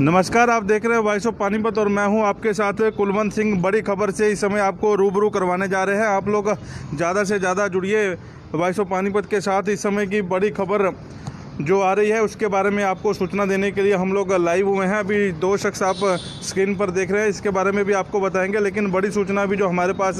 नमस्कार, आप देख रहे हैं वॉइस ऑफ पानीपत और मैं हूं आपके साथ कुलवंत सिंह। बड़ी खबर से इस समय आपको रूबरू करवाने जा रहे हैं। आप लोग ज़्यादा से ज़्यादा जुड़िए वॉइस ऑफ पानीपत के साथ। इस समय की बड़ी खबर जो आ रही है उसके बारे में आपको सूचना देने के लिए हम लोग लाइव हुए हैं। अभी दो शख्स आप स्क्रीन पर देख रहे हैं, इसके बारे में भी आपको बताएंगे। लेकिन बड़ी सूचना भी जो हमारे पास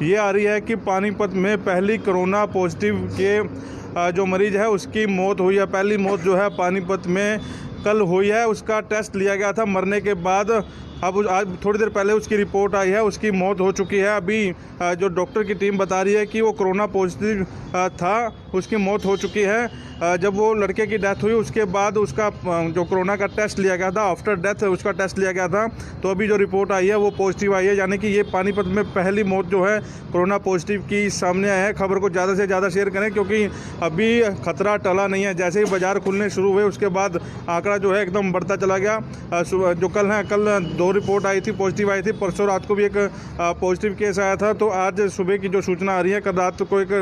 ये आ रही है कि पानीपत में पहली कोरोना पॉजिटिव के जो मरीज़ है उसकी मौत हुई है। पहली मौत जो है पानीपत में कल हुई है। उसका टेस्ट लिया गया था मरने के बाद। अब आज थोड़ी देर पहले उसकी रिपोर्ट आई है, उसकी मौत हो चुकी है। अभी जो डॉक्टर की टीम बता रही है कि वो कोरोना पॉजिटिव था, उसकी मौत हो चुकी है। जब वो लड़के की डेथ हुई उसके बाद उसका जो कोरोना का टेस्ट लिया गया था, आफ्टर डेथ उसका टेस्ट लिया गया था, तो अभी जो रिपोर्ट आई है वो पॉजिटिव आई है। यानी कि ये पानीपत में पहली मौत जो है कोरोना पॉजिटिव की सामने आया है। खबर को ज़्यादा से ज़्यादा शेयर करें क्योंकि अभी खतरा टला नहीं है। जैसे ही बाज़ार खुलने शुरू हुए उसके बाद आंकड़ा जो है एकदम बढ़ता चला गया। जो कल 2 रिपोर्ट आई थी, पॉजिटिव आई थी। परसों रात को भी एक पॉजिटिव केस आया था। तो आज सुबह की जो सूचना आ रही है, कल रात को एक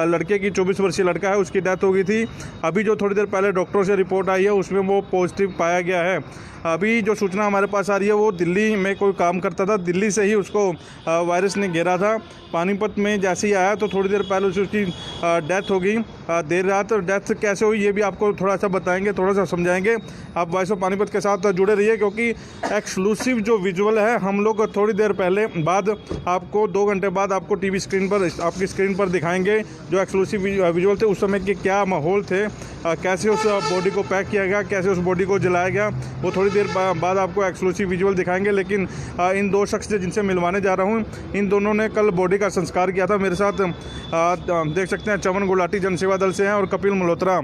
लड़के की 24 वर्षीय लड़का है, उसकी डेथ हो गई थी। अभी जो थोड़ी देर पहले डॉक्टरों से रिपोर्ट आई है उसमें वो पॉजिटिव पाया गया है। अभी जो सूचना हमारे पास आ रही है वो दिल्ली में कोई काम करता था, दिल्ली से ही उसको वायरस ने घेरा था। पानीपत में जैसे ही आया तो थोड़ी देर पहले उसकी डेथ हो गई देर रात। डेथ कैसे हुई ये भी आपको थोड़ा सा बताएंगे, थोड़ा सा समझाएंगे। आप वॉइस ऑफ पानीपत के साथ जुड़े रहिए क्योंकि एक्सक्लूसिव जो विजुअल है हम लोग थोड़ी देर पहले बाद आपको 2 घंटे बाद आपको टीवी स्क्रीन पर, आपकी स्क्रीन पर दिखाएंगे। जो एक्सक्लूसिव विजुअल थे उस समय के क्या माहौल थे, कैसे उस बॉडी को पैक किया गया, कैसे उस बॉडी को जलाया गया, वो थोड़ी देर बाद आपको एक्सक्लूसिव विजुअल दिखाएंगे। लेकिन इन 2 शख्स से जिनसे मिलवाने जा रहा हूँ, इन दोनों ने कल बॉडी का संस्कार किया था। मेरे साथ देख सकते हैं चमन गुलाटी जन सेवा दल से हैं और कपिल मल्होत्रा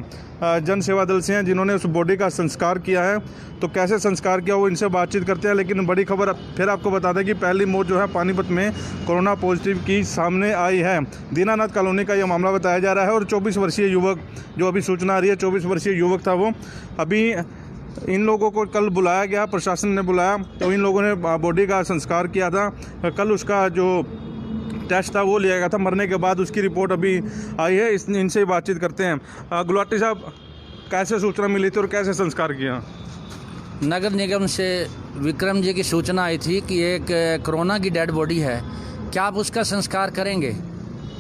जन सेवा दल से हैं, जिन्होंने उस बॉडी का संस्कार किया है। तो कैसे संस्कार किया वो इनसे बातचीत करते हैं। लेकिन बड़ी खबर फिर आपको बता दें कि पहली मौत जो है पानीपत में कोरोना पॉजिटिव की सामने आई है। दीनानाथ कॉलोनी का यह मामला बताया जा रहा है और 24 वर्षीय युवक, जो अभी सूचना आ रही है 24 वर्षीय युवक था वो। अभी इन लोगों को कल बुलाया गया, प्रशासन ने बुलाया, तो इन लोगों ने बॉडी का संस्कार किया था। कल उसका जो टेस्ट था वो लिया गया था मरने के बाद, उसकी रिपोर्ट अभी आई है। इनसे ही बातचीत करते हैं। गुलाटी साहब, कैसे सूचना मिली थी और कैसे संस्कार किया? नगर निगम से विक्रम जी की सूचना आई थी कि एक कोरोना की डेड बॉडी है, क्या आप उसका संस्कार करेंगे?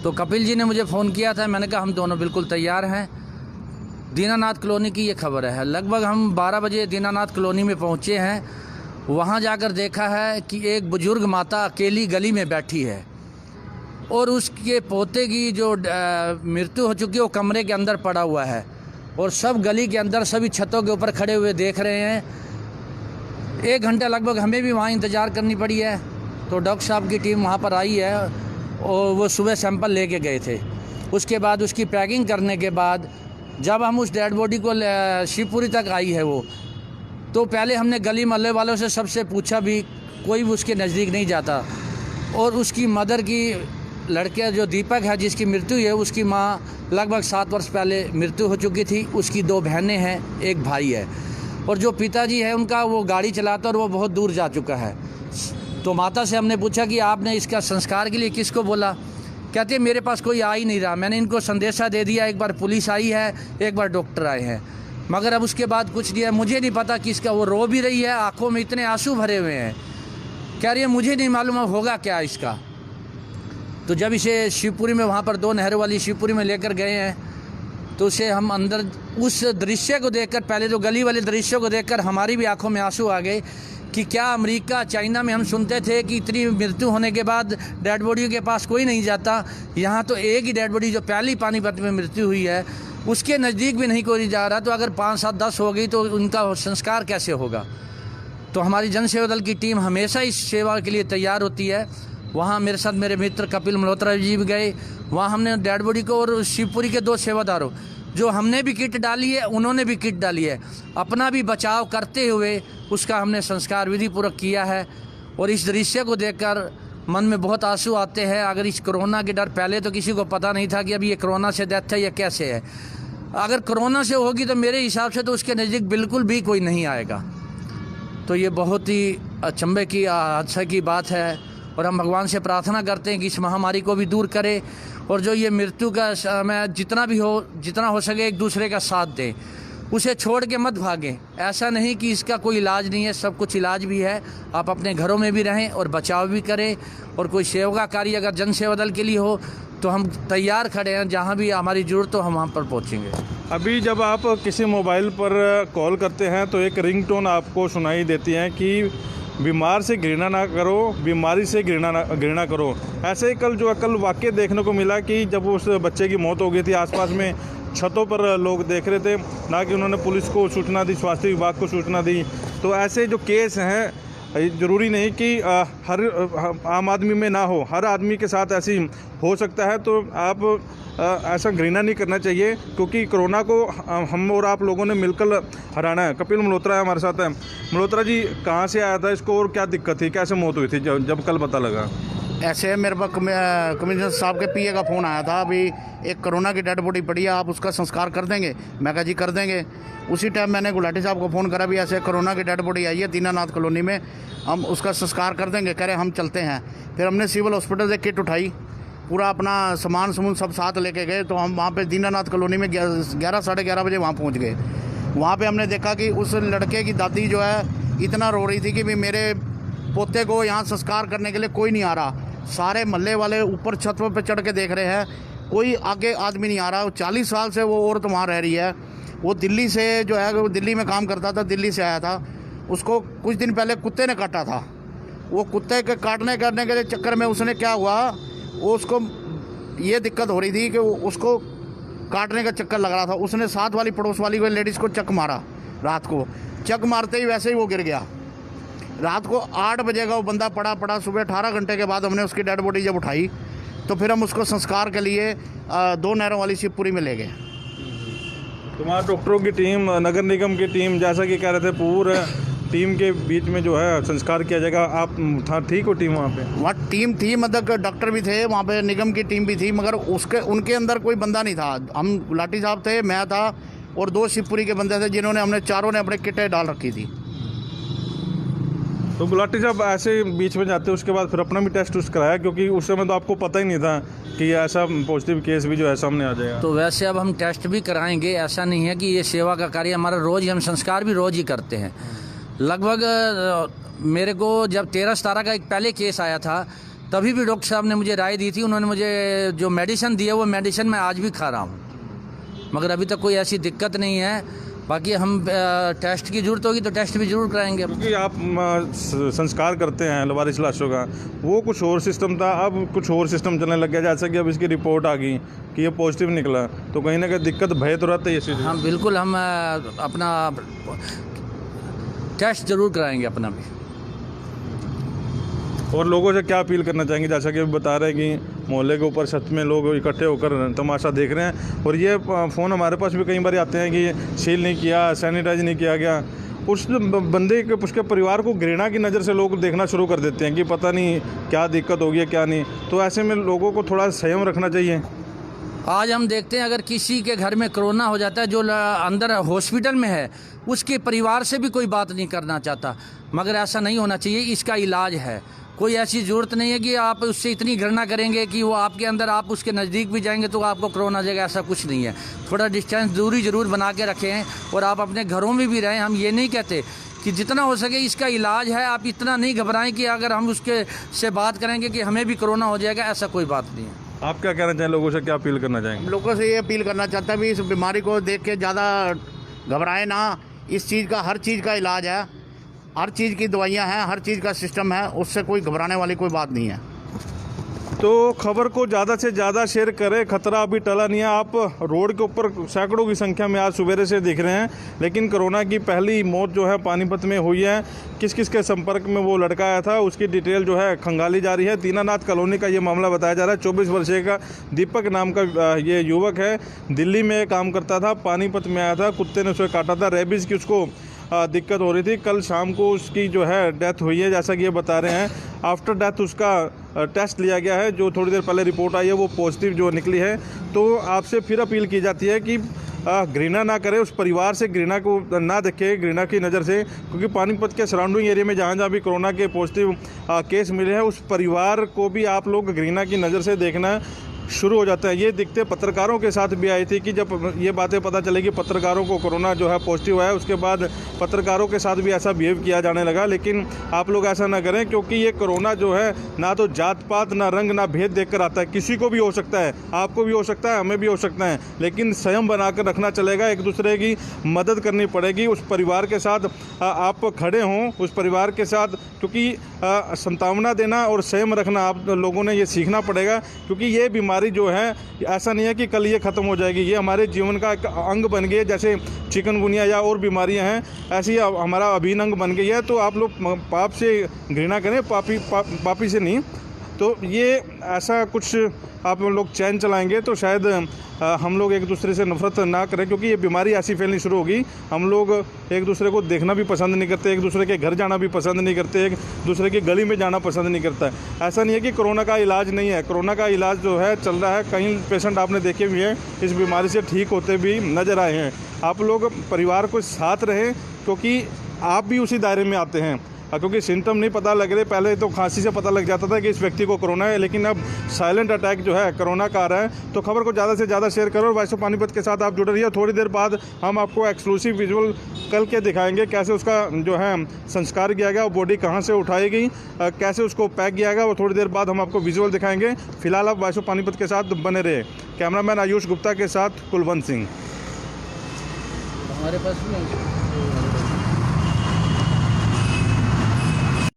तो कपिल जी ने मुझे फ़ोन किया था। मैंने कहा हम दोनों बिल्कुल तैयार हैं। दीनानाथ कॉलोनी की ये खबर है। लगभग हम 12 बजे दीनानाथ कॉलोनी में पहुँचे हैं। वहाँ जाकर देखा है कि एक बुजुर्ग माता अकेली गली में बैठी है और उसके पोते की जो मृत्यु हो चुकी है वो कमरे के अंदर पड़ा हुआ है और सब गली के अंदर सभी छतों के ऊपर खड़े हुए देख रहे हैं। 1 घंटा लगभग हमें भी वहाँ इंतज़ार करनी पड़ी है। तो डॉक्टर साहब की टीम वहाँ पर आई है और वो सुबह सैंपल लेके गए थे। उसके बाद उसकी पैकिंग करने के बाद जब हम उस डेड बॉडी को शिवपुरी तक आई है वो, तो पहले हमने गली मोहल्ले वालों से सबसे पूछा भी, कोई भी उसके नज़दीक नहीं जाता। और उसकी मदर की लड़के जो दीपक है जिसकी मृत्यु है, उसकी माँ लगभग 7 वर्ष पहले मृत्यु हो चुकी थी। उसकी 2 बहनें हैं, एक भाई है। और जो पिताजी है उनका वो गाड़ी चलाता और वो बहुत दूर जा चुका है। तो माता से हमने पूछा कि आपने इसका संस्कार के लिए किसको बोला? कहते हैं मेरे पास कोई आ ही नहीं रहा। मैंने इनको संदेशा दे दिया, एक बार पुलिस आई है, एक बार डॉक्टर आए हैं, मगर अब उसके बाद कुछ नहीं है। मुझे नहीं पता किसका। वो रो भी रही है, आंखों में इतने आंसू भरे हुए हैं, कह रही है मुझे नहीं मालूम होगा क्या इसका। तो जब इसे शिवपुरी में, वहाँ पर 2 नहर वाली शिवपुरी में लेकर गए हैं, तो उसे हम अंदर उस दृश्य को देखकर, पहले तो गली वाले दृश्य को देखकर हमारी भी आंखों में आंसू आ गए कि क्या अमेरिका, चाइना में हम सुनते थे कि इतनी मृत्यु होने के बाद डेड बॉडी के पास कोई नहीं जाता, यहाँ तो एक ही डेड बॉडी जो पहली पानीपत में मृत्यु हुई है उसके नज़दीक भी नहीं कोई जा रहा। तो अगर 5, 7, 10 हो गई तो उनका संस्कार कैसे होगा? तो हमारी जन सेवा दल की टीम हमेशा इस सेवा के लिए तैयार होती है। वहाँ मेरे साथ मेरे मित्र कपिल मल्होत्रा जी भी गए। वहाँ हमने डेड बॉडी को, और शिवपुरी के 2 सेवादारों, जो हमने भी किट डाली है उन्होंने भी किट डाली है, अपना भी बचाव करते हुए उसका हमने संस्कार विधि पूर्वक किया है। और इस दृश्य को देखकर मन में बहुत आंसू आते हैं। अगर इस कोरोना के डर, पहले तो किसी को पता नहीं था कि अभी ये कोरोना से डेथ है या कैसे है। अगर कोरोना से होगी तो मेरे हिसाब से तो उसके नज़दीक बिल्कुल भी कोई नहीं आएगा। तो ये बहुत ही अचंभे की, हादसा की बात है। और हम भगवान से प्रार्थना करते हैं कि इस महामारी को भी दूर करे और जो ये मृत्यु का समय जितना हो सके एक दूसरे का साथ दें। उसे छोड़ के मत भागें। ऐसा नहीं कि इसका कोई इलाज नहीं है, सब कुछ इलाज भी है। आप अपने घरों में भी रहें और बचाव भी करें। और कोई सेवा कार्य अगर जन सेवा दल के लिए हो तो हम तैयार खड़े हैं, जहाँ भी हमारी ज़रूरत हो हम वहाँ पर पहुँचेंगे। अभी जब आप किसी मोबाइल पर कॉल करते हैं तो एक रिंगटोन आपको सुनाई देती है कि बीमार से घृणा ना करो, बीमारी से घृणा करो। ऐसे ही कल वाक़या देखने को मिला कि जब उस बच्चे की मौत हो गई थी, आसपास में छतों पर लोग देख रहे थे, ना कि उन्होंने पुलिस को सूचना दी, स्वास्थ्य विभाग को सूचना दी। तो ऐसे जो केस हैं, ज़रूरी नहीं कि हर आम आदमी में ना हो, हर आदमी के साथ ऐसी हो सकता है। तो आप ऐसा घृणा नहीं करना चाहिए, क्योंकि कोरोना को हम और आप लोगों ने मिलकर हराना है। कपिल मल्होत्रा है हमारे साथ है। मल्होत्रा जी, कहाँ से आया था इसको और क्या दिक्कत थी, कैसे मौत हुई थी जब कल पता लगा? ऐसे मेरे पास कमिश्नर साहब के पीए का फ़ोन आया था, अभी एक कोरोना की डेड बॉडी पड़ी है, आप उसका संस्कार कर देंगे? मैं कहा जी कर देंगे। उसी टाइम मैंने गुलाटी साहब को फ़ोन करा, भी ऐसे कोरोना की डेड बॉडी आई है दीनानाथ कॉलोनी में, हम उसका संस्कार कर देंगे। कह रहे हम चलते हैं। फिर हमने सिविल हॉस्पिटल से किट उठाई, पूरा अपना सामान सब साथ लेके गए। तो हम वहाँ पे दीनानाथ कॉलोनी में 11 साढ़े 11 बजे वहाँ पहुँच गए। वहाँ पे हमने देखा कि उस लड़के की दादी जो है इतना रो रही थी कि भी मेरे पोते को यहाँ संस्कार करने के लिए कोई नहीं आ रहा। सारे मोहल्ले वाले ऊपर छत पे चढ़ के देख रहे हैं, कोई आगे आदमी नहीं आ रहा। 40 साल से वो औरत वहाँ रह रही है। वो दिल्ली से जो है, वो दिल्ली में काम करता था, दिल्ली से आया था। उसको कुछ दिन पहले कुत्ते ने काटा था। वो कुत्ते के काटने करने के चक्कर में उसने क्या हुआ, वो उसको ये दिक्कत हो रही थी कि उसको काटने का चक्कर लग रहा था। उसने साथ वाली पड़ोस वाली को लेडीज़ को चक मारा। रात को चक मारते ही वैसे ही वो गिर गया। रात को 8 बजे का वो बंदा पड़ा। सुबह 18 घंटे के बाद हमने उसकी डेड बॉडी जब उठाई तो फिर हम उसको संस्कार के लिए 2 नहरों वाली शिवपुरी में ले गए। तुम्हारा डॉक्टरों की टीम, नगर निगम की टीम, जैसा कि कह रहे थे, पूरे टीम के बीच में जो है संस्कार किया जाएगा। आप था ठीक हो टीम वहाँ पे? वहाँ टीम थी, मतलब डॉक्टर भी थे वहाँ पे, निगम की टीम भी थी, मगर उनके अंदर कोई बंदा नहीं था। हम गुलाटी साहब थे, मैं था और 2 शिवपुरी के बंदे थे, जिन्होंने हमने चारों ने अपने किटें डाल रखी थी। तो गुलाटी साहब ऐसे बीच में जाते उसके बाद फिर अपना भी टेस्ट उस कराया, क्योंकि उस समय तो आपको पता ही नहीं था कि ऐसा पॉजिटिव केस भी जो है सामने आ जाएगा। तो वैसे अब हम टेस्ट भी कराएंगे। ऐसा नहीं है कि ये सेवा का कार्य हमारा रोज़ ही, हम संस्कार भी रोज़ ही करते हैं। लगभग मेरे को जब 13-17 का एक पहले केस आया था, तभी भी डॉक्टर साहब ने मुझे राय दी थी। उन्होंने मुझे जो मेडिसिन दी है वो मेडिसिन मैं आज भी खा रहा हूँ, मगर अभी तक कोई ऐसी दिक्कत नहीं है। बाकी हम टेस्ट की ज़रूरत होगी तो टेस्ट भी ज़रूर कराएंगे। क्योंकि आप संस्कार करते हैं लवारिस लाशों का, वो कुछ और सिस्टम था, अब कुछ और सिस्टम चलने लग गया। जैसा कि अब इसकी रिपोर्ट आ गई कि ये पॉजिटिव निकला, तो कहीं ना कहीं दिक्कत भय तो रहता है ये चीज़। हाँ बिल्कुल, हम अपना टेस्ट ज़रूर कराएंगे अपना भी। और लोगों से क्या अपील करना चाहेंगे? जैसा कि बता रहे हैं कि मोहल्ले के ऊपर छत में लोग इकट्ठे होकर तमाशा देख रहे हैं, और ये फ़ोन हमारे पास भी कई बार आते हैं कि सील नहीं किया, सैनिटाइज नहीं किया गया। उस बंदे के, उसके परिवार को घृणा की नज़र से लोग देखना शुरू कर देते हैं कि पता नहीं क्या दिक्कत होगी, क्या नहीं। तो ऐसे में लोगों को थोड़ा संयम रखना चाहिए। आज हम देखते हैं अगर किसी के घर में कोरोना हो जाता है, जो अंदर हॉस्पिटल में है, उसके परिवार से भी कोई बात नहीं करना चाहता, मगर ऐसा नहीं होना चाहिए। इसका इलाज है, कोई ऐसी ज़रूरत नहीं है कि आप उससे इतनी घृणा करेंगे कि वो आपके अंदर, आप उसके नज़दीक भी जाएंगे तो आपको कोरोना आ जाएगा। ऐसा कुछ नहीं है। थोड़ा डिस्टेंस, दूरी ज़रूर बना के रखें और आप अपने घरों में भी रहें। हम ये नहीं कहते कि जितना हो सके इसका इलाज है, आप इतना नहीं घबराएं कि अगर हम उसके से बात करेंगे कि हमें भी कोरोना हो जाएगा, ऐसा कोई बात नहीं है। आप क्या कहना चाहें, लोगों से क्या अपील करना चाहेंगे? लोगों से ये अपील करना चाहता है भी इस बीमारी को देख के ज़्यादा घबराए ना। इस चीज़ का, हर चीज़ का इलाज है, हर चीज़ की दवाइयाँ हैं, हर चीज़ का सिस्टम है, उससे कोई घबराने वाली कोई बात नहीं है। तो खबर को ज़्यादा से ज़्यादा शेयर करें। खतरा अभी टला नहीं है। आप रोड के ऊपर सैकड़ों की संख्या में आज सवेरे से दिख रहे हैं, लेकिन कोरोना की पहली मौत जो है पानीपत में हुई है। किस किस के संपर्क में वो लड़का आया था उसकी डिटेल जो है खंगाली जा रही है। दीनानाथ कॉलोनी का ये मामला बताया जा रहा है। 24 वर्षीय का दीपक नाम का ये युवक है, दिल्ली में काम करता था, पानीपत में आया था, कुत्ते ने उसे काटा था, रेबीज़ की उसको दिक्कत हो रही थी। कल शाम को उसकी जो है डेथ हुई है, जैसा कि ये बता रहे हैं। आफ्टर डेथ उसका टेस्ट लिया गया है, जो थोड़ी देर पहले रिपोर्ट आई है वो पॉजिटिव जो निकली है। तो आपसे फिर अपील की जाती है कि घृणा ना करें, उस परिवार से घृणा को ना देखें, घृणा की नज़र से, क्योंकि पानीपत के सराउंडिंग एरिया में जहाँ जहाँ भी कोरोना के पॉजिटिव केस मिले हैं, उस परिवार को भी आप लोग घृणा की नज़र से देखना शुरू हो जाता है। ये दिक्कतें पत्रकारों के साथ भी आई थी कि जब ये बातें पता चलेगी पत्रकारों को कोरोना जो है पॉजिटिव है, उसके बाद पत्रकारों के साथ भी ऐसा बिहेव किया जाने लगा। लेकिन आप लोग ऐसा ना करें, क्योंकि ये कोरोना जो है ना तो जात पात, ना रंग, ना भेद देख कर आता है। किसी को भी हो सकता है, आपको भी हो सकता है, हमें भी हो सकता है, लेकिन संयम बनाकर रखना चलेगा। एक दूसरे की मदद करनी पड़ेगी। उस परिवार के साथ आप खड़े हों, उस परिवार के साथ, क्योंकि संतावना देना और संयम रखना आप लोगों ने ये सीखना पड़ेगा। क्योंकि ये बीमारी जो है ऐसा नहीं है कि कल ये ख़त्म हो जाएगी, ये हमारे जीवन का एक अंग बन गई है। जैसे चिकनगुनिया या और बीमारियां हैं, ऐसी हमारा अभिन्न अंग बन गई है। तो आप लोग पाप से घृणा करें, पापी से नहीं। तो ये ऐसा कुछ आप लोग चैन चलाएंगे तो शायद हम लोग एक दूसरे से नफरत ना करें, क्योंकि ये बीमारी ऐसी फैलनी शुरू होगी। हम लोग एक दूसरे को देखना भी पसंद नहीं करते, एक दूसरे के घर जाना भी पसंद नहीं करते, एक दूसरे की गली में जाना पसंद नहीं करता है। ऐसा नहीं है कि कोरोना का इलाज नहीं है, कोरोना का इलाज जो है चल रहा है। कई पेशेंट आपने देखे भी हैं, इस बीमारी से ठीक होते भी नज़र आए हैं। आप लोग परिवार को साथ रहें, क्योंकि आप भी उसी दायरे में आते हैं। क्योंकि सिम्टम नहीं पता लग रहे, पहले तो खांसी से पता लग जाता था कि इस व्यक्ति को कोरोना है, लेकिन अब साइलेंट अटैक जो है कोरोना का आ रहा है। तो खबर को ज़्यादा से ज़्यादा शेयर करो और वॉइस ऑफ पानीपत के साथ आप जुड़े रहिए। थोड़ी देर बाद हम आपको एक्सक्लूसिव विजुअल कल के दिखाएंगे, कैसे उसका जो है संस्कार किया गया, वो बॉडी कहाँ से उठाई गई, कैसे उसको पैक किया गया, वो थोड़ी देर बाद हम आपको विजुअल दिखाएंगे। फिलहाल आप वॉइस ऑफ पानीपत के साथ बने रहे। कैमरामैन आयुष गुप्ता के साथ कुलवंत सिंह। हमारे पास भी